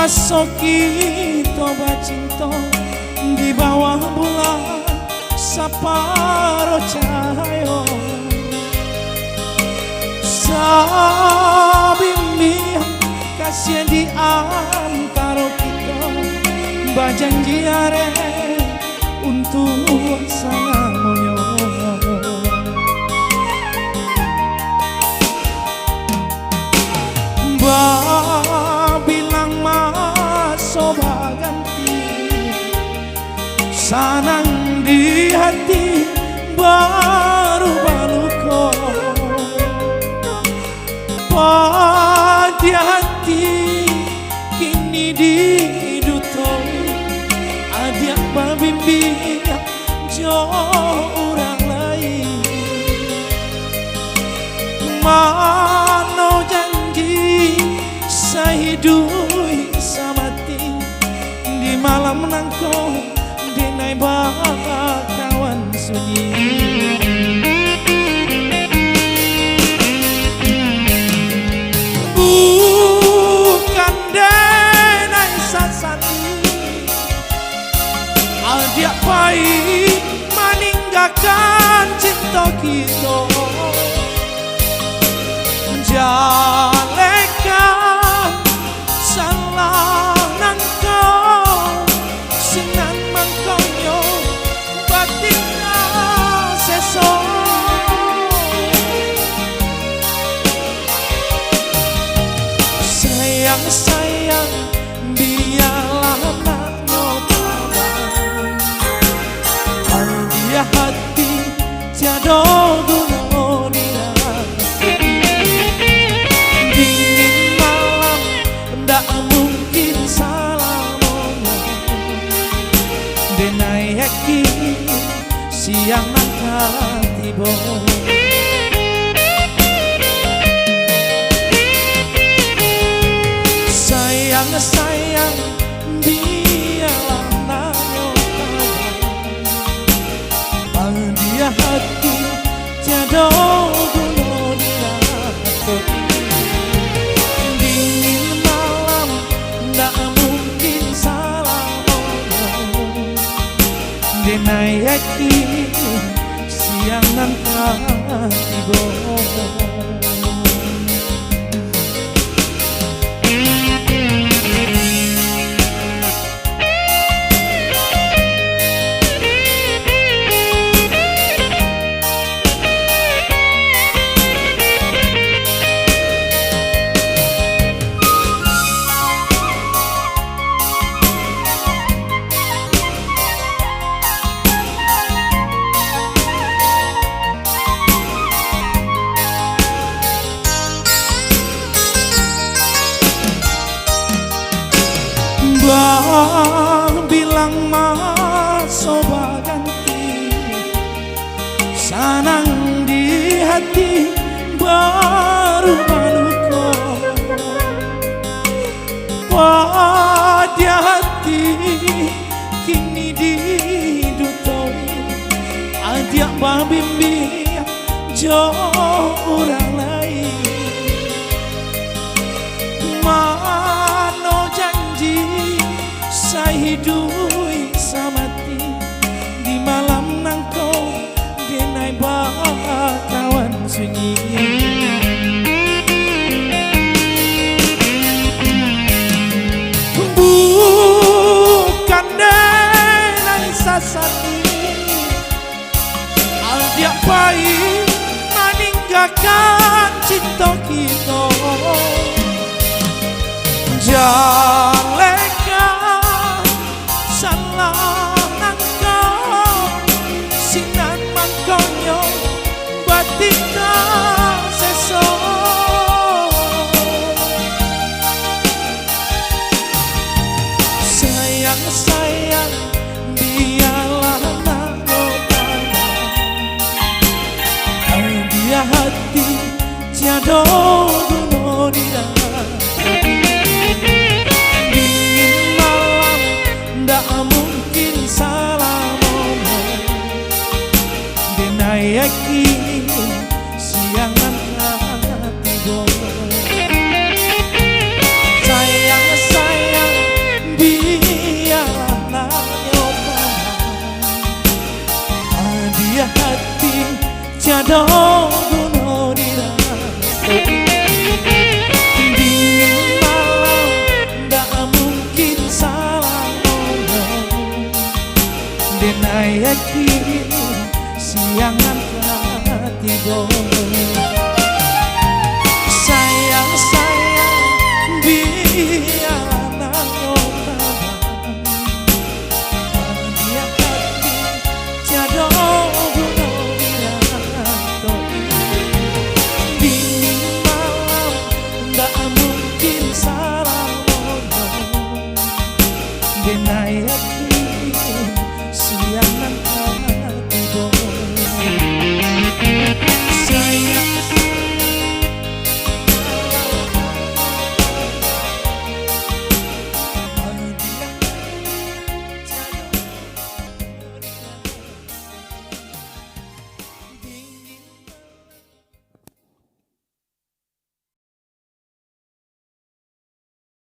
Masoki toba cinta di bawah bulan saparo cahaya sabimi kasih di antara kita bajanji are untuk sangamonyo bilang soba ganti sanang di hati baru baluko pada hati kini didutoi adik babimbi jo orang lain mano janji saya hidup samati di malam nangko denai kawan sunyi bukan denai sasati adik pai meninggalkan cinta kita jalekan salah nangkau sinan mangkonyo batina seso sayang biarlah nakno kawan dia hati tiada guna dingin malam ndak mungkin salah denai yakin siang nangka tiba sayang biarlah nanyo kawan dia hati tiada guna dirato dingin malam ndak mungkin salah denai yakin siang nangka tiba bilang soba ganti sanang di hati baru maluko pada hati kini didutoi adik babimbi jo orang lain mano janji saya hidup samati di malam nangko denai kawan sunyi bukan denai sasati adik pai meninggalkan cinta kita jalekan salah nangkau sinan mangkonyo batina seso sayang biarlah nangno kawan dia hati tiada guna dia ndak mungkin salah ngomong denai yakin siang nangka tiba sayang ini